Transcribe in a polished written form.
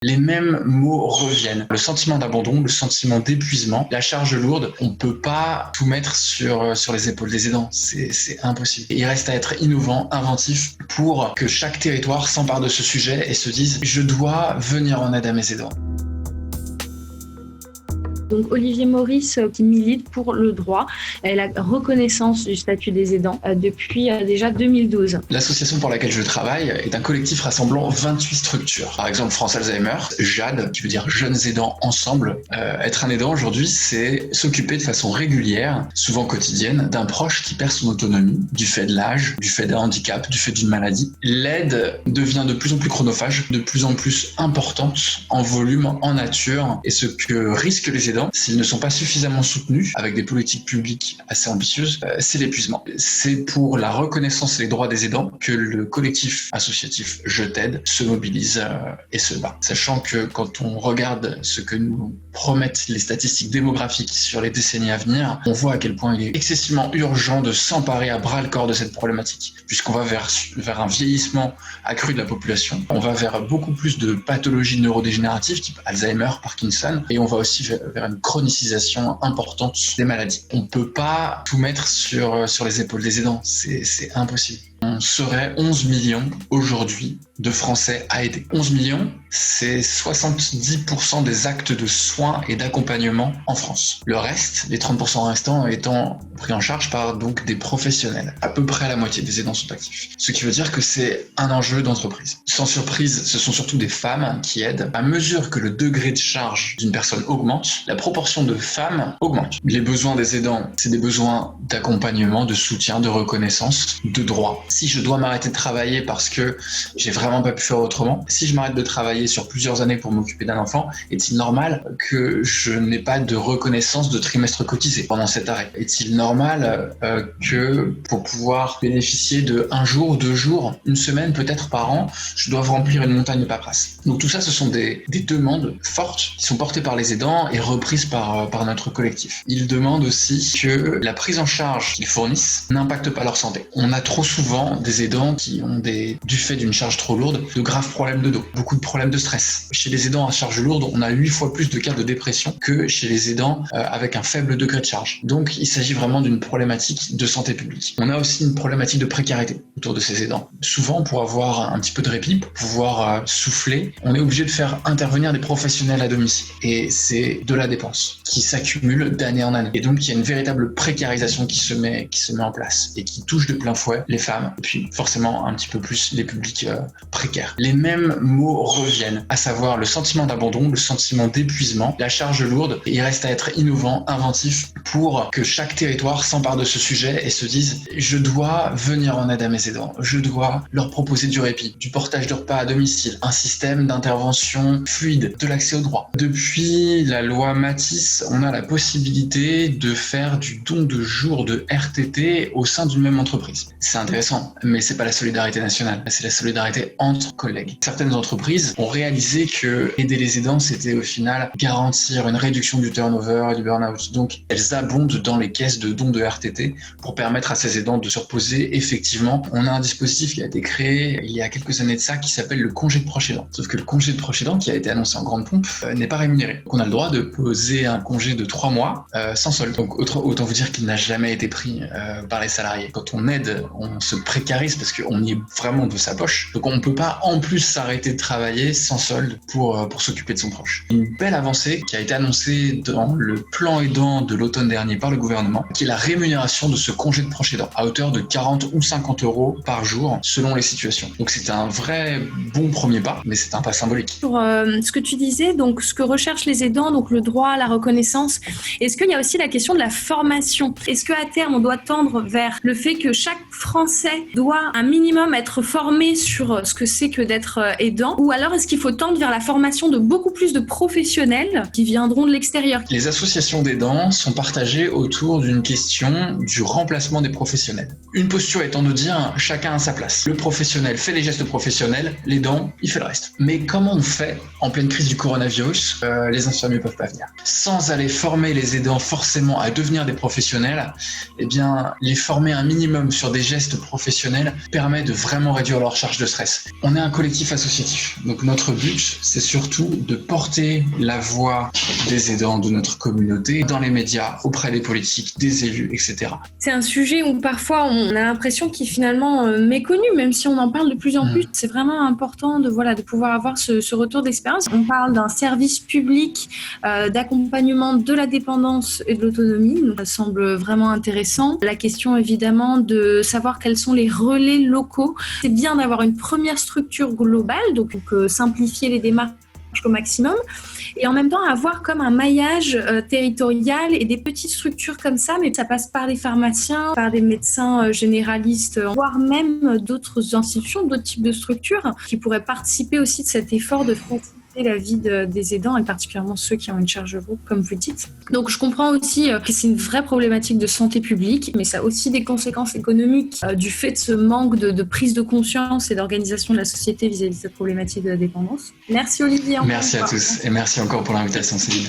Les mêmes mots reviennent. Le sentiment d'abandon, le sentiment d'épuisement, la charge lourde. On ne peut pas tout mettre sur les épaules des aidants. C'est impossible. Il reste à être innovant, inventif pour que chaque territoire s'empare de ce sujet et se dise « je dois venir en aide à mes aidants ». Donc Olivier Maurice qui milite pour le droit et la reconnaissance du statut des aidants depuis déjà 2012. L'association pour laquelle je travaille est un collectif rassemblant 28 structures. Par exemple France Alzheimer, JAD, qui veut dire Jeunes Aidants Ensemble. Être un aidant aujourd'hui, c'est s'occuper de façon régulière, souvent quotidienne, d'un proche qui perd son autonomie du fait de l'âge, du fait d'un handicap, du fait d'une maladie. L'aide devient de plus en plus chronophage, de plus en plus importante en volume, en nature, et ce que risquent les aidants s'ils ne sont pas suffisamment soutenus avec des politiques publiques assez ambitieuses, c'est l'épuisement. C'est pour la reconnaissance et les droits des aidants que le collectif associatif Je t'aide se mobilise et se bat. Sachant que quand on regarde ce que nous promettent les statistiques démographiques sur les décennies à venir, on voit à quel point il est excessivement urgent de s'emparer à bras le corps de cette problématique, puisqu'on va vers un vieillissement accru de la population, on va vers beaucoup plus de pathologies neurodégénératives type Alzheimer, Parkinson, et on va aussi vers une chronicisation importante des maladies. On ne peut pas tout mettre sur les épaules des aidants, c'est impossible. On serait 11 millions aujourd'hui de Français à aider. 11 millions, c'est 70% des actes de soins et d'accompagnement en France. Le reste, les 30% restants étant pris en charge par donc des professionnels. À peu près la moitié des aidants sont actifs. Ce qui veut dire que c'est un enjeu d'entreprise. Sans surprise, ce sont surtout des femmes qui aident. À mesure que le degré de charge d'une personne augmente, la proportion de femmes augmente. Les besoins des aidants, c'est des besoins d'accompagnement, de soutien, de reconnaissance, de droit. Si je dois m'arrêter de travailler parce que j'ai vraiment pas pu faire autrement, si je m'arrête de travailler sur plusieurs années pour m'occuper d'un enfant, est-il normal que je n'ai pas de reconnaissance de trimestre cotisé pendant cet arrêt? Est-il normal que pour pouvoir bénéficier de un jour, 2 jours, une semaine peut-être par an, je dois remplir une montagne de paperasse? Donc tout ça, ce sont des demandes fortes qui sont portées par les aidants et reprises par notre collectif. Ils demandent aussi que la prise en charge qu'ils fournissent n'impacte pas leur santé. On a trop souvent des aidants qui ont du fait d'une charge trop lourde, de graves problèmes de dos, beaucoup de problèmes de stress. Chez les aidants à charge lourde, on a 8 fois plus de cas de dépression que chez les aidants avec un faible degré de charge. Donc il s'agit vraiment d'une problématique de santé publique. On a aussi une problématique de précarité autour de ces aidants. Souvent, pour avoir un petit peu de répit, pour pouvoir souffler, on est obligé de faire intervenir des professionnels à domicile. Et c'est de la dépense qui s'accumule d'année en année. Et donc il y a une véritable précarisation qui se met en place et qui touche de plein fouet les femmes, et puis forcément un petit peu plus les publics précaires. Les mêmes mots reviennent, à savoir le sentiment d'abandon, le sentiment d'épuisement, la charge lourde. Il reste à être innovant, inventif pour que chaque territoire s'empare de ce sujet et se dise « je dois venir en aide à mes aidants, je dois leur proposer du répit, du portage de repas à domicile, un système d'intervention fluide, de l'accès au droit ». Depuis la loi Mathis, on a la possibilité de faire du don de jours de RTT au sein d'une même entreprise. C'est intéressant, mais c'est pas la solidarité nationale, c'est la solidarité entre collègues. Certaines entreprises ont réalisé que aider les aidants, c'était au final garantir une réduction du turnover et du burn-out. Donc, elles abondent dans les caisses de dons de RTT pour permettre à ces aidants de se reposer. Effectivement, on a un dispositif qui a été créé il y a quelques années de ça qui s'appelle le congé de proche aidant. Sauf que le congé de proche aidant, qui a été annoncé en grande pompe, n'est pas rémunéré. Donc, on a le droit de poser un congé de 3 mois sans solde. Donc, autant vous dire qu'il n'a jamais été pris par les salariés. Quand on aide, on se précarise parce qu'on y est vraiment de sa poche. Donc on ne peut pas en plus s'arrêter de travailler sans solde pour s'occuper de son proche. Une belle avancée qui a été annoncée dans le plan aidant de l'automne dernier par le gouvernement, qui est la rémunération de ce congé de proche aidant à hauteur de 40 ou 50 euros par jour selon les situations. Donc c'est un vrai bon premier pas, mais c'est un pas symbolique. Sur ce que tu disais, donc ce que recherchent les aidants, donc le droit, la reconnaissance, est-ce qu'il y a aussi la question de la formation? Est-ce qu'à terme on doit tendre vers le fait que chaque Français doit un minimum être formé sur ce que c'est que d'être aidant, ou alors est-ce qu'il faut tendre vers la formation de beaucoup plus de professionnels qui viendront de l'extérieur? Les associations d'aidants sont partagées autour d'une question du remplacement des professionnels. Une posture étant de dire chacun a sa place. Le professionnel fait les gestes professionnels, l'aidant, il fait le reste. Mais comment on fait en pleine crise du coronavirus? Les infirmiers ne peuvent pas venir. Sans aller former les aidants forcément à devenir des professionnels, eh bien, les former un minimum sur des gestes professionnels professionnels permet de vraiment réduire leur charge de stress. On est un collectif associatif, donc notre but, c'est surtout de porter la voix des aidants de notre communauté dans les médias, auprès des politiques, des élus, etc. C'est un sujet où parfois on a l'impression qu'il est finalement méconnu, même si on en parle de plus en plus. C'est vraiment important de pouvoir avoir ce retour d'expérience. On parle d'un service public d'accompagnement de la dépendance et de l'autonomie, donc ça semble vraiment intéressant. La question évidemment de savoir quels sont les relais locaux. C'est bien d'avoir une première structure globale, donc simplifier les démarches au maximum, et en même temps avoir comme un maillage territorial et des petites structures comme ça, mais ça passe par les pharmaciens, par des médecins généralistes, voire même d'autres institutions, d'autres types de structures qui pourraient participer aussi de cet effort de faciliter la vie des aidants, et particulièrement ceux qui ont une charge lourde, comme vous dites. Donc je comprends aussi que c'est une vraie problématique de santé publique, mais ça a aussi des conséquences économiques du fait de ce manque de prise de conscience et d'organisation de la société vis-à-vis de cette problématique de la dépendance. Merci Olivier. Merci à tous et merci encore pour l'invitation Céline.